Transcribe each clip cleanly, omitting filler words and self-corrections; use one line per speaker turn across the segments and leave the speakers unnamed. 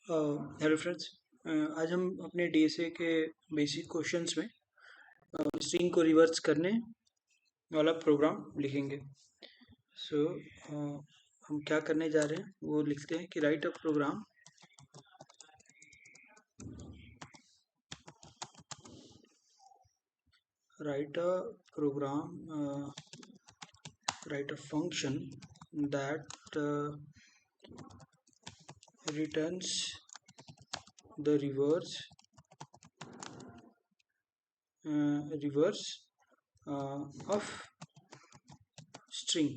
Hello friends. आज हम अपने डीएसए के बेसिक क्वेश्चंस में स्ट्रिंग को रिवर्स करने वाला प्रोग्राम लिखेंगे। सो हम क्या करने जा रहे हैं वो लिखते हैं कि write a program write a program write a function that returns the reverse of string।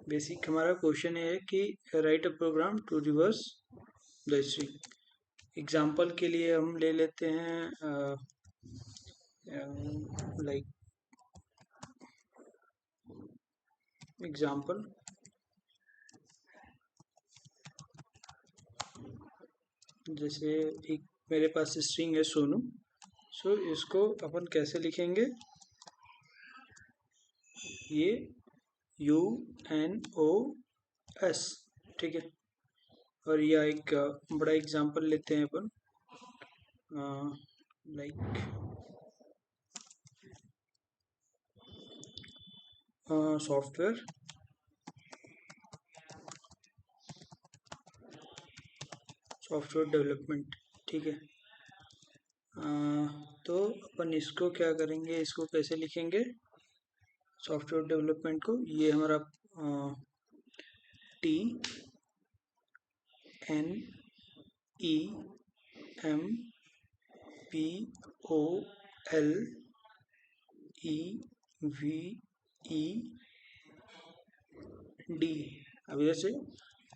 Basic हमारा क्वेश्चन है कि write a program to reverse the string. Example के लिए हम ले लेते हैं लाइक एग्जाम्पल जैसे एक मेरे पास स्ट्रिंग है सोनू। सो इसको अपन कैसे लिखेंगे, ये UNOS, ठीक है। और यह एक बड़ा एग्जाम्पल लेते हैं अपन लाइक सॉफ्टवेयर डेवलपमेंट, ठीक है। तो अपन इसको क्या करेंगे, इसको कैसे लिखेंगे सॉफ्टवेयर डेवलपमेंट को। ये हमारा TENEMPOLEVED, अब इधर से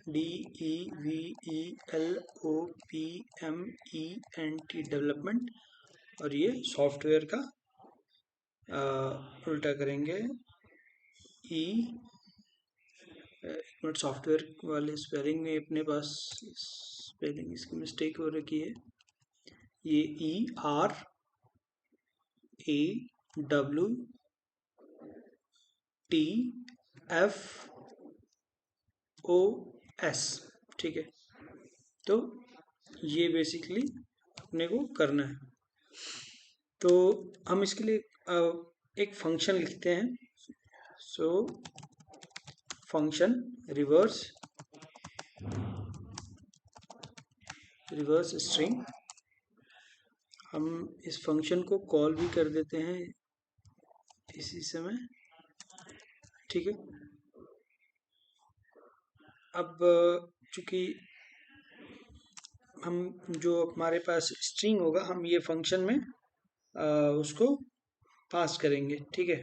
DEVELOPMENT डेवलपमेंट, और ये सॉफ्टवेयर का उल्टा करेंगे ई। एक मिनट, सॉफ्टवेयर वाले स्पेलिंग में अपने पास स्पेलिंग इसकी मिस्टेक हो रखी है। ये ERAWTFOS, ठीक है। तो ये बेसिकली अपने को करना है। तो हम इसके लिए एक फंक्शन लिखते हैं। सो फंक्शन रिवर्स स्ट्रिंग, हम इस फंक्शन को कॉल भी कर देते हैं इसी समय, ठीक है। अब चूंकि हम जो हमारे पास स्ट्रिंग होगा हम ये फंक्शन में उसको पास करेंगे, ठीक है।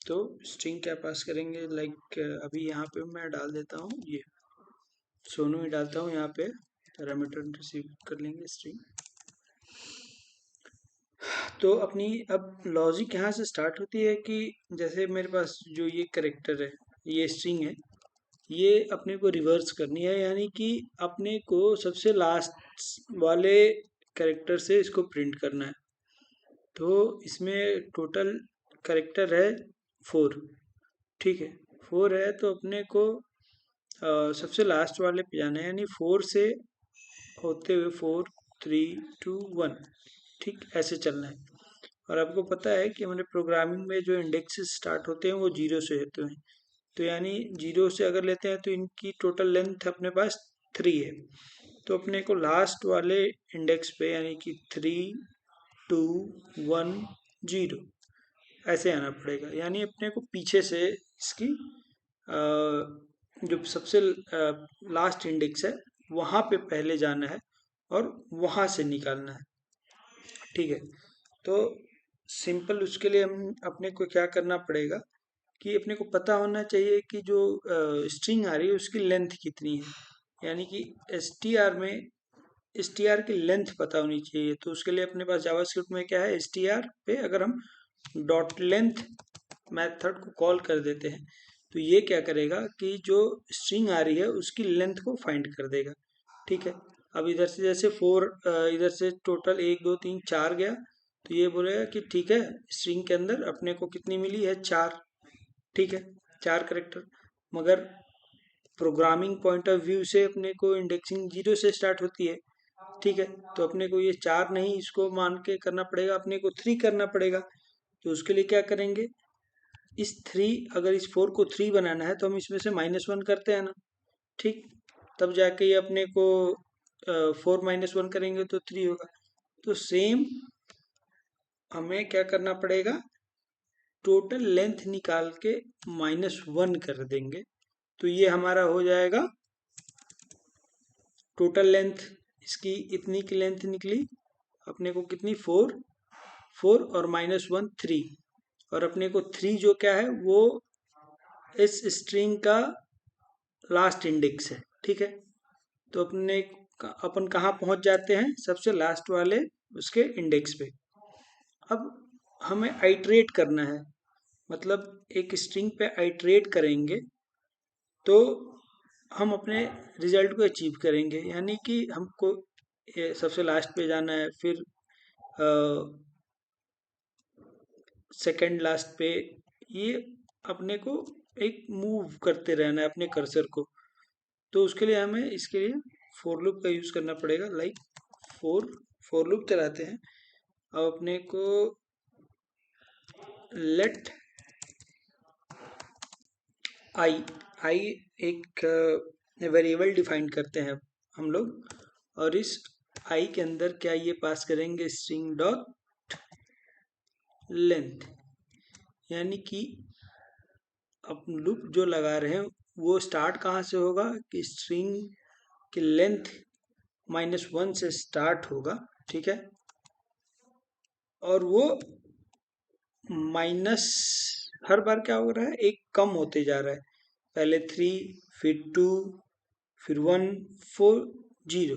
तो स्ट्रिंग क्या पास करेंगे, लाइक अभी यहाँ पे मैं डाल देता हूँ, ये सोनू ही डालता हूँ यहाँ पे, पैरामीटर रिसीव कर लेंगे स्ट्रिंग। तो अपनी अब लॉजिक यहाँ से स्टार्ट होती है कि जैसे मेरे पास जो ये करेक्टर है, ये स्ट्रिंग है, ये अपने को रिवर्स करनी है, यानी कि अपने को सबसे लास्ट वाले करेक्टर से इसको प्रिंट करना है। तो इसमें टोटल करेक्टर है 4, ठीक है। 4 है तो अपने को सबसे लास्ट वाले पे जाना है, यानी 4 से होते हुए 4 3 2 1, ठीक ऐसे चलना है। और आपको पता है कि हमारे प्रोग्रामिंग में जो इंडेक्सेस स्टार्ट होते हैं वो 0 से होते हैं। तो यानी 0 से अगर लेते हैं तो इनकी टोटल लेंथ अपने पास 3 है। तो अपने को लास्ट वाले इंडेक्स पे यानी कि 3 2 1 0 ऐसे आना पड़ेगा। यानी अपने को पीछे से इसकी जो सबसे लास्ट इंडेक्स है वहाँ पे पहले जाना है और वहाँ से निकालना है, ठीक है। तो सिंपल उसके लिए हम अपने को क्या करना पड़ेगा कि अपने को पता होना चाहिए कि जो स्ट्रिंग आ रही है उसकी लेंथ कितनी है, यानी कि str में str की लेंथ पता होनी चाहिए। तो उसके लिए अपने पास जावास्क्रिप्ट में क्या है, str पे अगर हम डॉट लेंथ मेथड को कॉल कर देते हैं तो ये क्या करेगा कि जो स्ट्रिंग आ रही है उसकी लेंथ को फाइंड कर देगा, ठीक है। अब इधर से जैसे 4 इधर से टोटल 1 2 3 4 गया, तो ये बोलेगा कि ठीक है स्ट्रिंग के अंदर अपने को कितनी मिली है 4, ठीक है, 4 करेक्टर। मगर प्रोग्रामिंग पॉइंट ऑफ व्यू से अपने को इंडेक्सिंग 0 से स्टार्ट होती है, ठीक है। तो अपने को ये 4 नहीं, इसको मान के करना पड़ेगा, अपने को 3 करना पड़ेगा। तो उसके लिए क्या करेंगे, इस 3, अगर इस 4 को 3 बनाना है तो हम इसमें से -1 करते हैं ना, ठीक। तब जाके ये अपने को 4 -1 करेंगे तो 3 होगा। तो सेम हमें क्या करना पड़ेगा, टोटल लेंथ निकाल के -1 कर देंगे। तो ये हमारा हो जाएगा टोटल लेंथ, इसकी इतनी की लेंथ निकली अपने को कितनी, 4 और -1 3, और अपने को 3 जो क्या है वो इस स्ट्रिंग का लास्ट इंडेक्स है, ठीक है। तो अपन कहाँ पहुंच जाते हैं, सबसे लास्ट वाले उसके इंडेक्स पे। अब हमें आइटरेट करना है, मतलब एक स्ट्रिंग पे आइटरेट करेंगे तो हम अपने रिजल्ट को अचीव करेंगे। यानी कि हमको सबसे लास्ट पे जाना है, फिर सेकंड लास्ट पे, ये अपने को एक मूव करते रहना है अपने कर्सर को। तो उसके लिए हमें इसके लिए फोर लूप का यूज करना पड़ेगा। लाइक फोर लूप चलाते हैं। अब अपने को लेट आई एक वेरिएबल डिफाइन करते हैं हम लोग, और इस आई के अंदर क्या ये पास करेंगे, स्ट्रिंग डॉट लेंथ। यानी कि अब लूप जो लगा रहे हैं वो स्टार्ट कहाँ से होगा, कि स्ट्रिंग की लेंथ -1 से स्टार्ट होगा, ठीक है। और वो माइनस हर बार क्या हो रहा है, एक कम होते जा रहा है। पहले 3, फिर 2, फिर 1, 4, 0।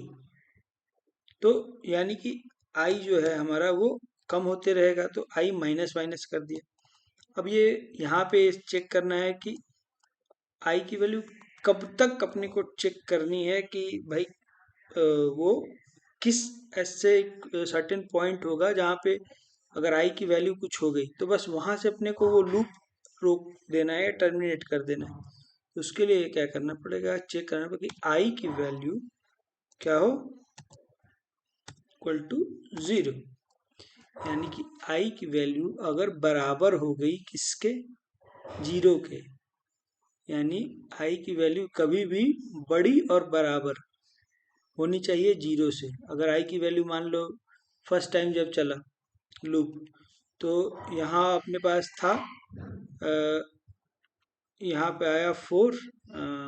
तो यानी कि आई जो है हमारा वो कम होते रहेगा, तो आई माइनस माइनस कर दिया। अब ये यहाँ पे चेक करना है कि आई की वैल्यू कब तक अपने को चेक करनी है, कि भाई वो किस ऐसे सर्टेन पॉइंट होगा जहाँ पे अगर आई की वैल्यू कुछ हो गई तो बस वहां से अपने को वो लूप रोक देना है या टर्मिनेट कर देना है। तो उसके लिए क्या करना पड़ेगा, चेक करना पड़ेगा कि आई की वैल्यू क्या हो, इक्वल टू 0। यानी कि आई की वैल्यू अगर बराबर हो गई किसके, 0 के, यानी आई की वैल्यू कभी भी बड़ी और बराबर होनी चाहिए 0 से। अगर आई की वैल्यू मान लो फर्स्ट टाइम जब चला लूप, तो यहाँ अपने पास था यहाँ पे आया 4,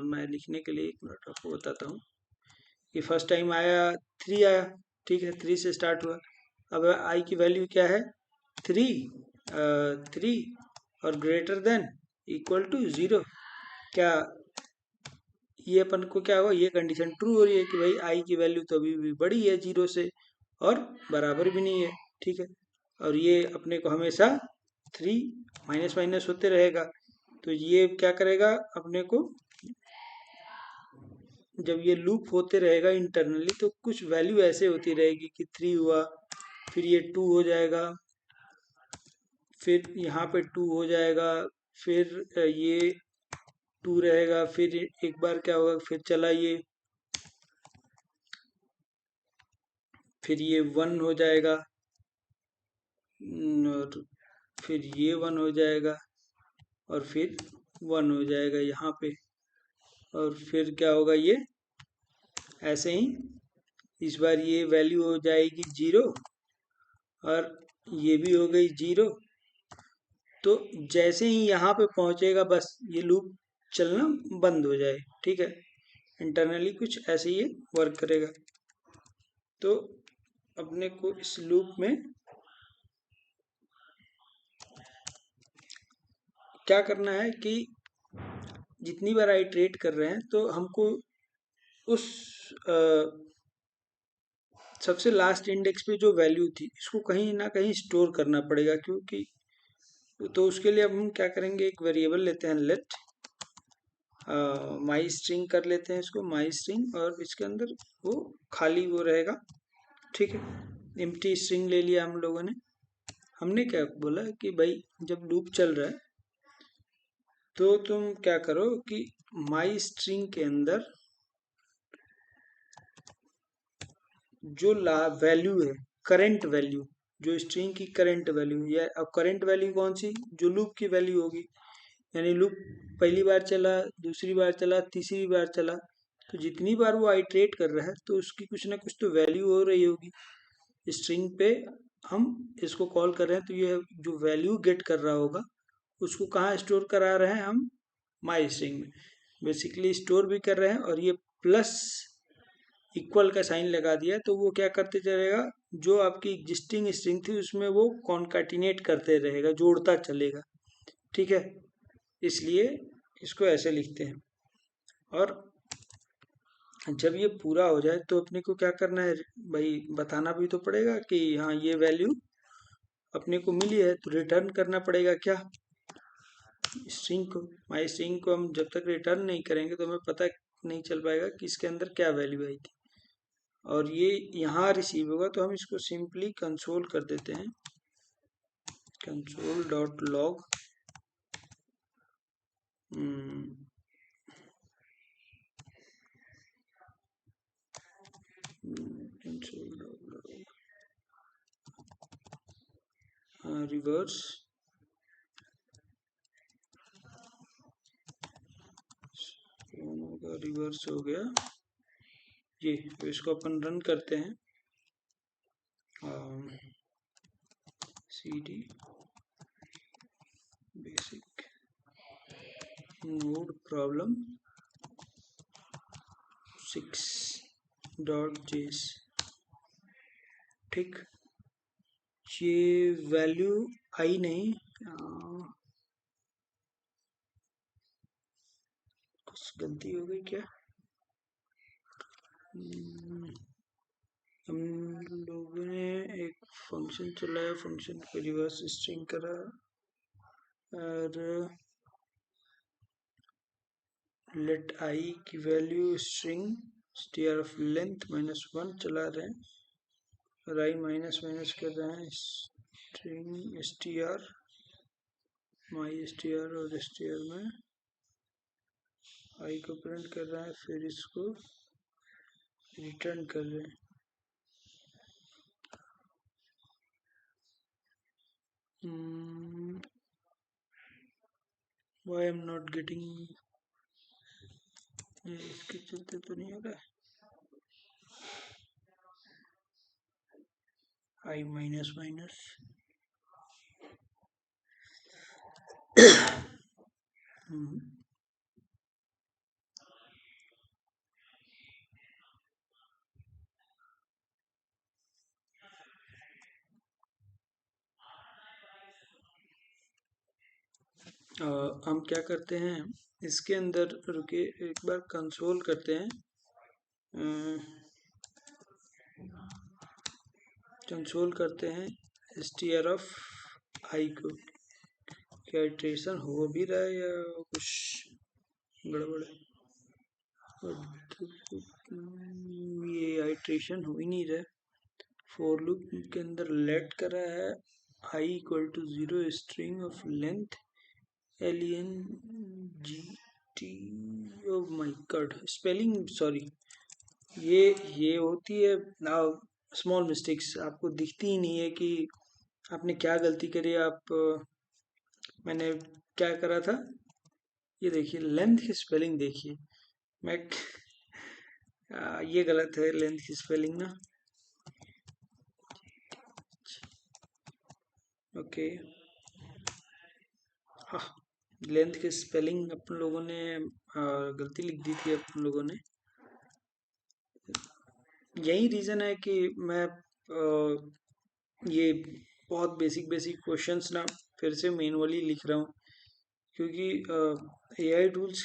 मैं लिखने के लिए 1 मिनट आपको बताता हूँ कि फर्स्ट टाइम आया 3 आया, ठीक है, 3 से स्टार्ट हुआ। अब आई की वैल्यू क्या है, 3 और ग्रेटर देन इक्वल टू 0। क्या ये अपन को क्या हुआ, ये कंडीशन ट्रू हो रही है कि भाई आई की वैल्यू तो अभी भी बड़ी है 0 से और बराबर भी नहीं है, ठीक है। और ये अपने को हमेशा 3 माइनस माइनस होते रहेगा। तो ये क्या करेगा अपने को, जब ये लूप होते रहेगा इंटरनली तो कुछ वैल्यू ऐसे होती रहेगी कि 3 हुआ, फिर ये 2 हो जाएगा, फिर यहाँ पे 2 हो जाएगा, फिर ये 2 रहेगा, फिर एक बार क्या होगा, फिर चला ये, फिर ये 1 हो जाएगा, और फिर ये 1 हो जाएगा, और फिर 1 हो जाएगा यहाँ पे, और फिर क्या होगा, ये ऐसे ही इस बार ये वैल्यू हो जाएगी 0 और ये भी हो गई 0। तो जैसे ही यहाँ पे पहुंचेगा बस ये लूप चलना बंद हो जाए, ठीक है। इंटरनली कुछ ऐसे ही वर्क करेगा। तो अपने को इस लूप में क्या करना है कि जितनी बार आइटरेट कर रहे हैं तो हमको उस सबसे लास्ट इंडेक्स पे जो वैल्यू थी इसको कहीं ना कहीं स्टोर करना पड़ेगा, क्योंकि तो उसके लिए अब हम क्या करेंगे, एक वेरिएबल लेते हैं लेट माई स्ट्रिंग कर लेते हैं इसको, माई स्ट्रिंग, और इसके अंदर वो खाली वो रहेगा, ठीक है। एम्प्टी स्ट्रिंग ले लिया हम लोगों ने। हमने क्या बोला कि भाई जब लूप चल रहा है तो तुम क्या करो कि माई स्ट्रिंग के अंदर जो वैल्यू है, करंट वैल्यू, जो स्ट्रिंग की करंट वैल्यू, या अब करंट वैल्यू कौन सी, जो लूप की वैल्यू होगी, यानी लूप पहली बार चला, दूसरी बार चला, तीसरी बार चला, तो जितनी बार वो आइट्रेट कर रहा है तो उसकी कुछ ना कुछ तो वैल्यू हो रही होगी स्ट्रिंग पे। हम इसको कॉल कर रहे हैं तो ये जो वैल्यू गेट कर रहा होगा उसको कहाँ स्टोर करा रहे हैं हम, माई स्ट्रिंग में बेसिकली स्टोर भी कर रहे हैं। और ये प्लस इक्वल का साइन लगा दिया तो वो क्या करते चलेगा, जो आपकी एग्जिस्टिंग स्ट्रिंग थी उसमें वो कॉन्कैटिनेट करते रहेगा, जोड़ता चलेगा। ठीक है, इसलिए इसको ऐसे लिखते हैं। और जब ये पूरा हो जाए तो अपने को क्या करना है भाई, बताना भी तो पड़ेगा कि हाँ ये वैल्यू अपने को मिली है, तो रिटर्न करना पड़ेगा क्या, स्ट्रिंग को। माई स्ट्रिंग को हम जब तक रिटर्न नहीं करेंगे तो हमें पता नहीं चल पाएगा कि इसके अंदर क्या वैल्यू आई थी। और ये यहाँ रिसीव होगा तो हम इसको सिंपली कंसोल कर देते हैं, console dot log. Console dot log reverse, reverse हो गया ये। तो इसको अपन रन करते हैं, cd basic node problem 6.js। ठीक, ये वैल्यू आई नहीं, कुछ गलती हो गई क्या। हम लोगों ने एक फंक्शन चलाया, फंक्शन को रिवर्स स्ट्रिंग करा और लेट आई की value string str of length -1 चला रहे हैं, और आई माइनस माइनस कर रहे हैं स्ट्रिंग str, माई str और str में आई को प्रिंट कर रहा है, फिर इसको रिटर्न कर रहे हैं। Why I'm not getting, इसके चलते तो नहीं हो रहा है, आई माइनस माइनस। हम क्या करते हैं इसके अंदर, रुके एक बार कंसोल करते हैं, कंसोल करते हैं str ऑफ आई को, क्या इटरेशन हो भी रहा है या कुछ गड़बड़ है। ये इटरेशन हो ही नहीं रहा है। फॉर लूप के अंदर लेट कर रहा है I equal to 0 string of length LENGT। Oh my god, spelling sorry, ये होती है ना स्मॉल मिस्टेक्स, आपको दिखती ही नहीं है कि आपने क्या गलती करी। आप मैंने क्या करा था, ये देखिए लेंथ की स्पेलिंग देखिए, मैं ये गलत है लेंथ की स्पेलिंग ना। ओके, हाँ, लेंथ की स्पेलिंग अपन लोगों ने गलती लिख दी थी अपन लोगों ने। यही रीज़न है कि मैं ये बहुत बेसिक बेसिक क्वेश्चंस ना फिर से मैनुअली लिख रहा हूँ, क्योंकि AI टूल्स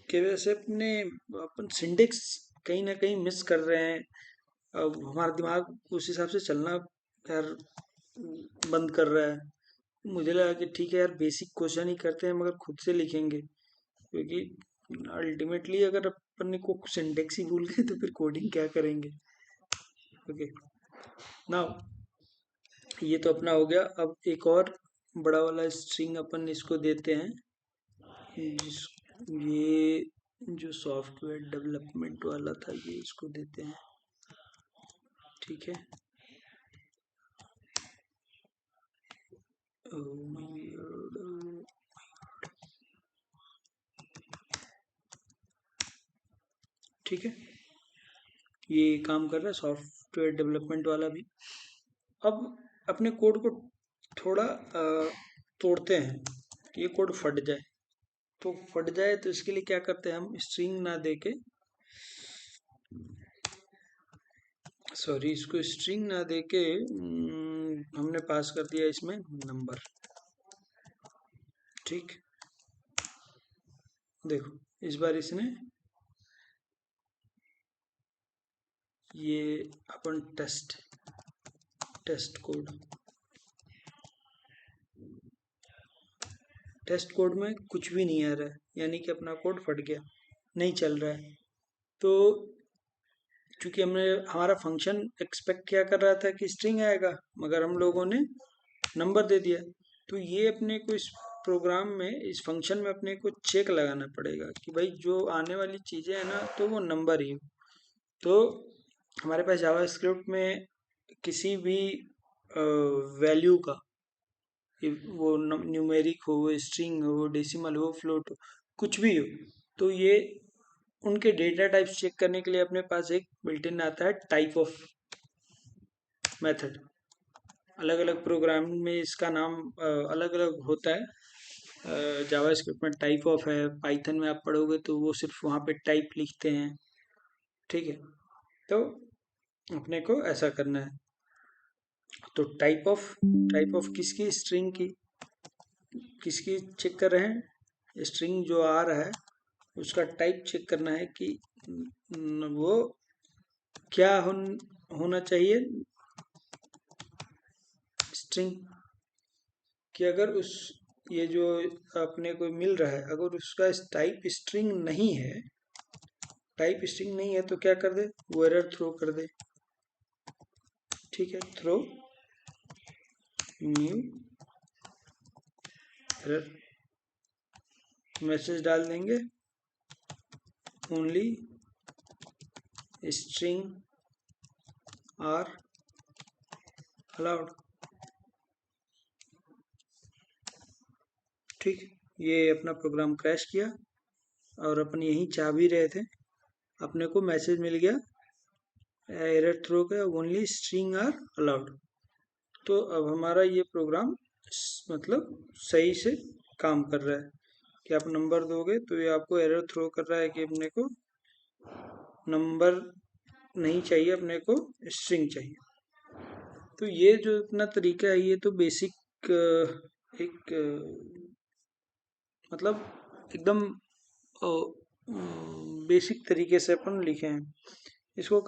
की वजह से अपन सिंटेक्स कहीं ना कहीं मिस कर रहे हैं। अब हमारा दिमाग उस हिसाब से चलना यार बंद कर रहा है। मुझे लगा कि ठीक है यार, बेसिक क्वेश्चन ही करते हैं मगर खुद से लिखेंगे, क्योंकि अल्टीमेटली अगर अपन को सिंटेक्स ही भूल गए तो फिर कोडिंग क्या करेंगे। ओके, नाउ ये तो अपना हो गया। अब एक और बड़ा वाला स्ट्रिंग अपन इसको देते हैं, जिस ये जो सॉफ्टवेयर डेवलपमेंट वाला था ये इसको देते हैं, ठीक है। ठीक है, ये काम कर रहा है सॉफ्टवेयर डेवलपमेंट वाला भी। अब अपने कोड को थोड़ा तोड़ते हैं कि ये कोड फट जाए। तो फट जाए तो इसके लिए क्या करते हैं, हम स्ट्रिंग ना देके, सॉरी, इसको स्ट्रिंग ना देके हमने पास कर दिया इसमें नंबर। ठीक, देखो इस बार इसने ये अपन टेस्ट कोड में कुछ भी नहीं आ रहा है, यानी कि अपना कोड फट गया, नहीं चल रहा है। तो चूंकि हमने हमारा फंक्शन एक्सपेक्ट क्या कर रहा था कि स्ट्रिंग आएगा, मगर हम लोगों ने नंबर दे दिया। तो ये अपने को इस प्रोग्राम में, इस फंक्शन में अपने को चेक लगाना पड़ेगा कि भाई जो आने वाली चीज़ें हैं ना तो वो नंबर ही हो। तो हमारे पास जावास्क्रिप्ट में किसी भी वैल्यू का, वो न्यूमेरिक हो, स्ट्रिंग हो, डेसिमल हो, फ्लोट हो, कुछ भी हो, तो ये उनके डेटा टाइप्स चेक करने के लिए अपने पास एक बिल्ट इन आता है टाइप ऑफ मेथड। अलग अलग प्रोग्राम में इसका नाम अलग अलग होता है। जावास्क्रिप्ट में टाइप ऑफ है, पाइथन में आप पढ़ोगे तो वो सिर्फ वहाँ पे टाइप लिखते हैं, ठीक है। तो अपने को ऐसा करना है। तो टाइप ऑफ किसकी, स्ट्रिंग की, किसकी चेक कर रहे हैं, स्ट्रिंग जो आ रहा है उसका टाइप चेक करना है कि वो क्या होना चाहिए, स्ट्रिंग। कि अगर उस, ये जो अपने को मिल रहा है, अगर उसका टाइप स्ट्रिंग नहीं है, तो क्या कर दे, वो एरर थ्रो कर दे। ठीक है, थ्रो न्यू एरर, मैसेज डाल देंगे ओनली स्ट्रिंग आर अलाउड। ठीक, ये अपना प्रोग्राम क्रैश किया और अपन यही चाह भी रहे थे, अपने को मैसेज मिल गया एरर थ्रो का, ओनली स्ट्रिंग आर अलाउड। तो अब हमारा ये प्रोग्राम मतलब सही से काम कर रहा है कि आप नंबर दोगे तो ये आपको एरर थ्रो कर रहा है कि अपने को नंबर नहीं चाहिए, अपने को स्ट्रिंग चाहिए। तो ये जो अपना तरीका है ये तो बेसिक एक मतलब एकदम बेसिक तरीके से अपन लिखे हैं। इसको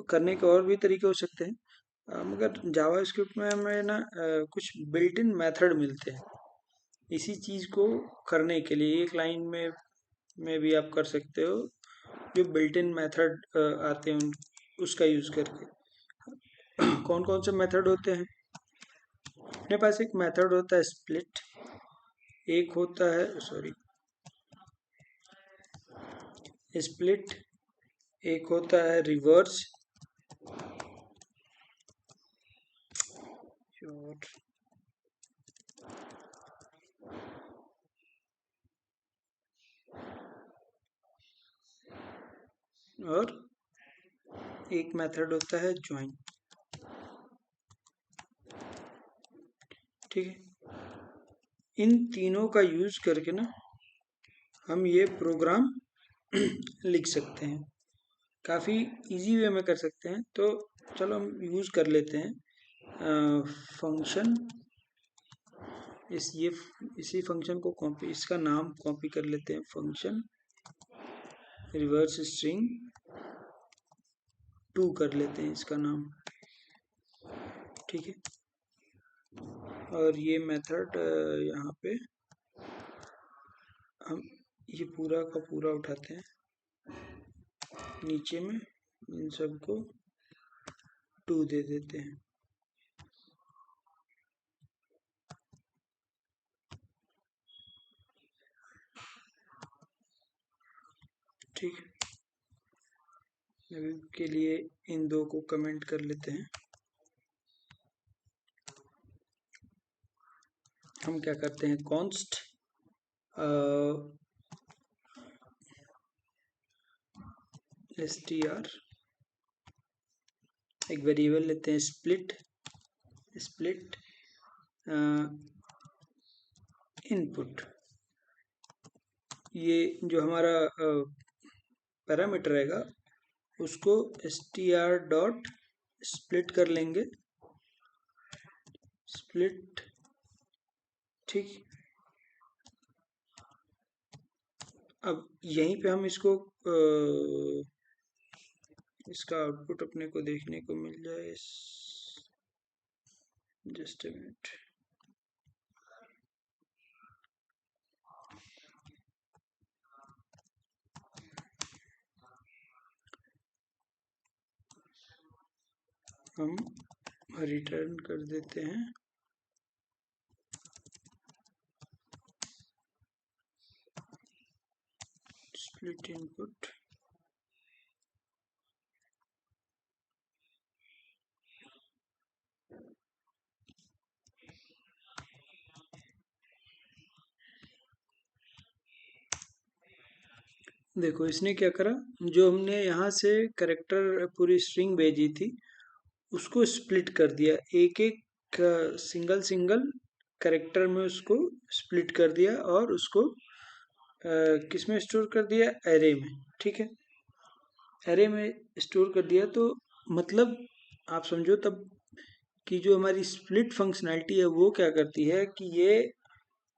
करने के और भी तरीके हो सकते हैं, मगर जावा स्क्रिप्ट में हमें ना कुछ बिल्ट इन मेथड मिलते हैं इसी चीज़ को करने के लिए। एक लाइन में भी आप कर सकते हो, जो बिल्ट इन मेथड आते हैं उसका यूज़ करके। कौन कौन से मेथड होते हैं, अपने पास एक मेथड होता है स्प्लिट, एक होता है, सॉरी, स्प्लिट, एक होता है रिवर्स, और एक मेथड होता है ज्वाइन। ठीक है, इन तीनों का यूज करके ना हम ये प्रोग्राम लिख सकते हैं, काफ़ी इजी वे में कर सकते हैं। तो चलो हम यूज़ कर लेते हैं फंक्शन, इसी फंक्शन को कॉपी, इसका नाम कॉपी कर लेते हैं, फंक्शन रिवर्स स्ट्रिंग 2 कर लेते हैं इसका नाम। ठीक है, और ये मेथड यहाँ पे हम ये पूरा का पूरा उठाते हैं, नीचे में इन सबको 2 दे देते हैं। ठीक है, अभी के लिए इन दो को कमेंट कर लेते हैं। हम क्या करते हैं, कॉन्स्ट str, एक वेरिएबल लेते हैं स्प्लिट इनपुट। ये जो हमारा पैरामीटर रहेगा उसको str डॉट स्प्लिट कर लेंगे, स्प्लिट, ठीक। अब यहीं पे हम इसको इसका आउटपुट अपने को देखने को मिल जाए। जस्ट अ मिनट, हम रिटर्न कर देते हैं स्प्लिट इनपुट। देखो इसने क्या करा, जो हमने यहाँ से करेक्टर पूरी स्ट्रिंग भेजी थी उसको स्प्लिट कर दिया, एक एक सिंगल सिंगल करेक्टर में उसको स्प्लिट कर दिया और उसको किस में स्टोर कर दिया, एरे में, ठीक है। एरे में स्टोर कर दिया तो मतलब आप समझो तब कि जो हमारी स्प्लिट फंक्शनैलिटी है वो क्या करती है कि ये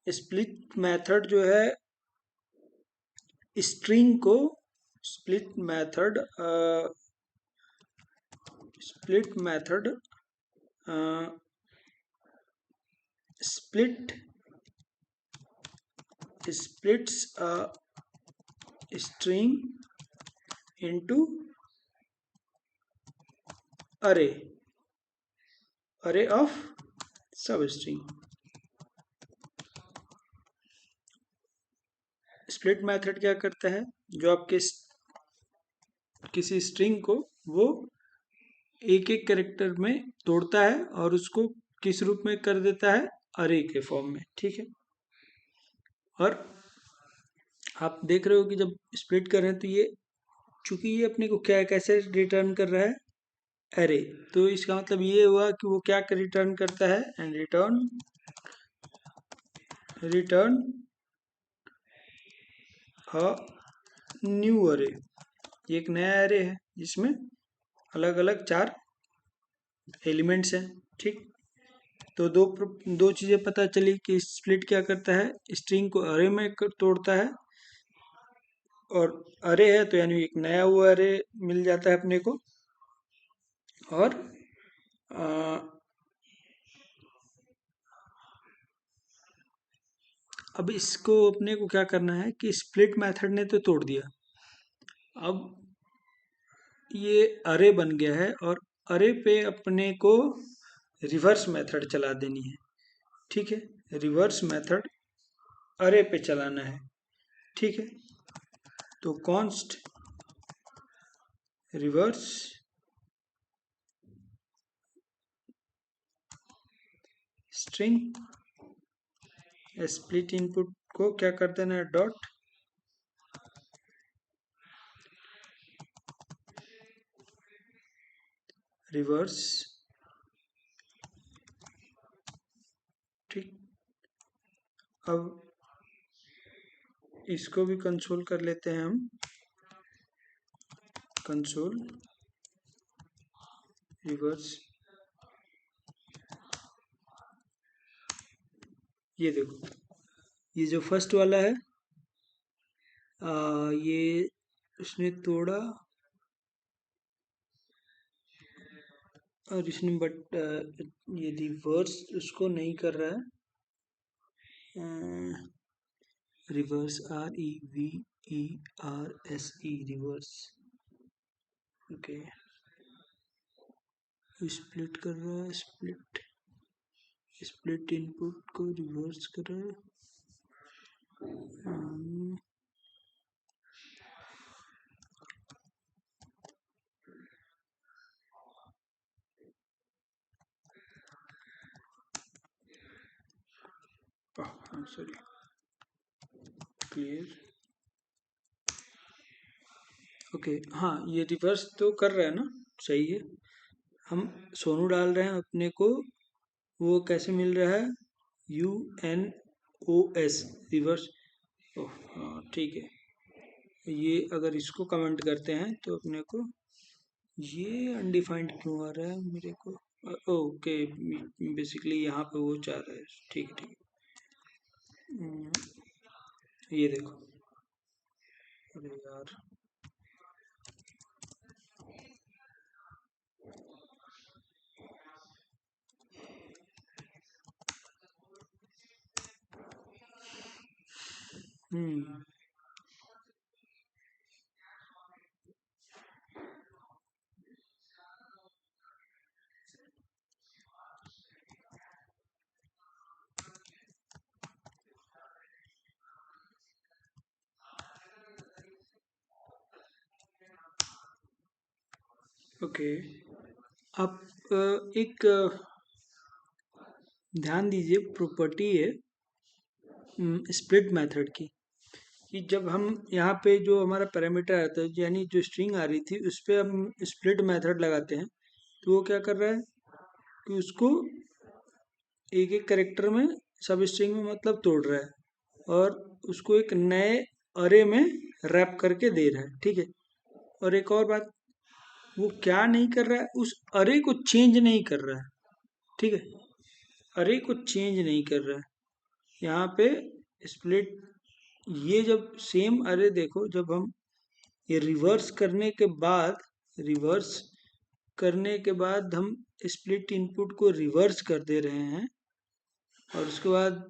स्प्लिट मेथड जो है स्ट्रिंग को, split method split method split splits a string into array of substring। Split method क्या करता है, जो आपके किसी स्ट्रिंग को वो एक एक कैरेक्टर में तोड़ता है और उसको किस रूप में कर देता है, अरे के फॉर्म में, ठीक है। और आप देख रहे हो कि जब स्प्लिट कर रहे हैं तो ये चूंकि ये अपने को क्या कैसे रिटर्न कर रहा है, एरे, तो इसका मतलब ये हुआ कि वो क्या रिटर्न करता है, एंड रिटर्न अ न्यू अरे। ये एक नया एरे है जिसमें अलग अलग 4 एलिमेंट्स हैं, ठीक। तो दो चीजें पता चली कि स्प्लिट क्या करता है, स्ट्रिंग को अरे में तोड़ता है, और अरे है तो यानी एक नया हुआ अरे मिल जाता है अपने को। और अब इसको अपने को क्या करना है कि स्प्लिट मेथड ने तो तोड़ दिया, अब ये अरे बन गया है और अरे पे अपने को रिवर्स मेथड चला देनी है, ठीक है। रिवर्स मेथड अरे पे चलाना है, ठीक है। तो const reverse string split input को क्या कर देना है, डॉट रिवर्स, ठीक। अब इसको भी कंसोल कर लेते हैं हम, कंसोल रिवर्स। ये देखो, ये जो फर्स्ट वाला है ये उसने तोड़ा और इसने बट ये रिवर्स उसको नहीं कर रहा है, reverse REVERSE reverse, okay. Split कर रहा है, स्प्लिट इनपुट को रिवर्स कर रहा है, सॉरी, क्लियर। ओके, हाँ ये रिवर्स तो कर रहा है ना, सही है। हम सोनू डाल रहे हैं अपने को, वो कैसे मिल रहा है, UNOS, रिवर्स। ओह हाँ ठीक है, ये अगर इसको कमेंट करते हैं तो अपने को ये अनडिफाइंड क्यों आ रहा है मेरे को। ओके, बेसिकली यहाँ पे वो चाह रहा है, ठीक है ठीक है। ये देखो, अरे यार, हम्म ओके। आप एक ध्यान दीजिए, प्रॉपर्टी है स्प्लिट मेथड की, कि जब हम यहाँ पे जो हमारा पैरामीटर आता है, यानी जो स्ट्रिंग आ रही थी उस पे हम स्प्लिट मेथड लगाते हैं, तो वो क्या कर रहा है कि उसको एक एक करेक्टर में, सब स्ट्रिंग में मतलब तोड़ रहा है, और उसको एक नए अरे में रैप करके दे रहा है, ठीक है। और एक और बात, वो क्या नहीं कर रहा है, उस अरे को चेंज नहीं कर रहा है, ठीक है। अरे को चेंज नहीं कर रहा है यहाँ पे स्प्लिट। ये जब सेम अरे देखो, जब हम ये रिवर्स करने के बाद हम स्प्लिट इनपुट को रिवर्स कर दे रहे हैं, और उसके बाद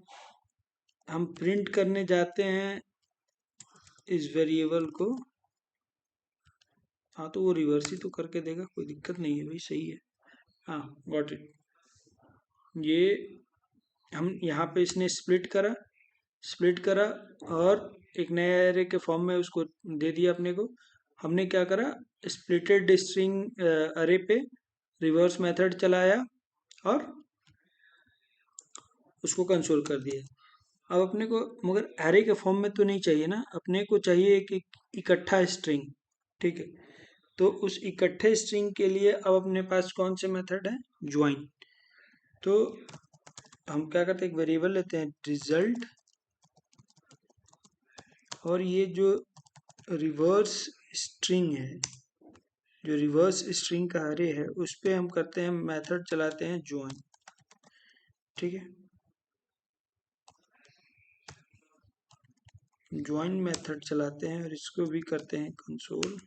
हम प्रिंट करने जाते हैं इस वेरिएबल को, हाँ तो वो रिवर्स ही तो करके देगा, कोई दिक्कत नहीं है भाई, सही है। हाँ, गॉट इट। ये हम यहाँ पे इसने स्प्लिट करा और एक नए एरे के फॉर्म में उसको दे दिया अपने को। हमने क्या करा, स्प्लिटेड स्ट्रिंग अरे पे रिवर्स मेथड चलाया और उसको कंसोल कर दिया। अब अपने को मगर एरे के फॉर्म में तो नहीं चाहिए ना, अपने को चाहिए एक इकट्ठा स्ट्रिंग, ठीक है। तो उस इकट्ठे स्ट्रिंग के लिए अब अपने पास कौन से मेथड है, ज्वाइन। तो हम क्या करते हैं, एक वेरिएबल लेते हैं रिजल्ट, और ये जो रिवर्स स्ट्रिंग है, जो रिवर्स स्ट्रिंग का अरे है, उस पे हम करते हैं मेथड चलाते हैं ज्वाइन, ठीक है। ज्वाइन मेथड चलाते हैं और इसको भी करते हैं console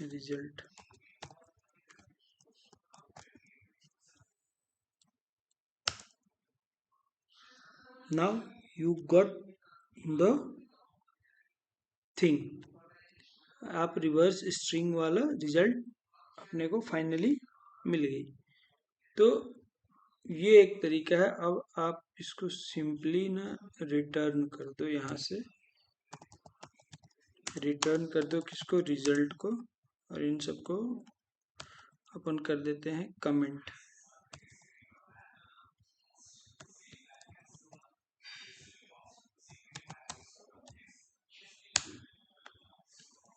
result. Now you got the thing, आप रिवर्स स्ट्रिंग वाला रिजल्ट अपने को फाइनली मिल गई। तो ये एक तरीका है। अब आप इसको सिंपली ना रिटर्न कर दो, यहाँ से रिटर्न कर दो किसको, रिजल्ट को, और इन सबको अपन कर देते हैं कमेंट।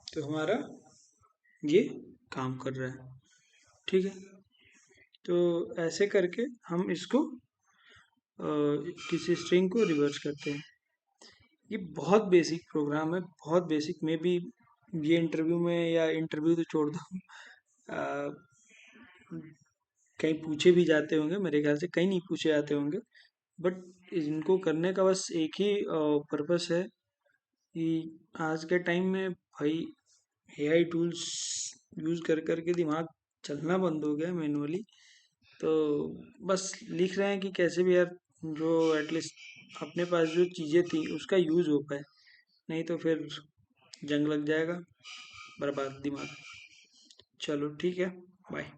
तो हमारा ये काम कर रहा है, ठीक है। तो ऐसे करके हम इसको किसी स्ट्रिंग को रिवर्स करते हैं। ये बहुत बेसिक प्रोग्राम है, बहुत बेसिक में भी। ये इंटरव्यू में, या इंटरव्यू तो छोड़ दो, अ, कहीं पूछे भी जाते होंगे, मेरे ख्याल से कहीं नहीं पूछे जाते होंगे। बट इनको करने का बस एक ही पर्पस है कि आज के टाइम में भाई एआई टूल्स यूज़ कर करके दिमाग चलना बंद हो गया मैनुअली। तो बस लिख रहे हैं कि कैसे भी यार, जो एटलीस्ट अपने पास जो चीज़ें थी उसका यूज़ हो पाए, नहीं तो फिर जंग लग जाएगा, बर्बाद दिमाग। चलो ठीक है, बाय।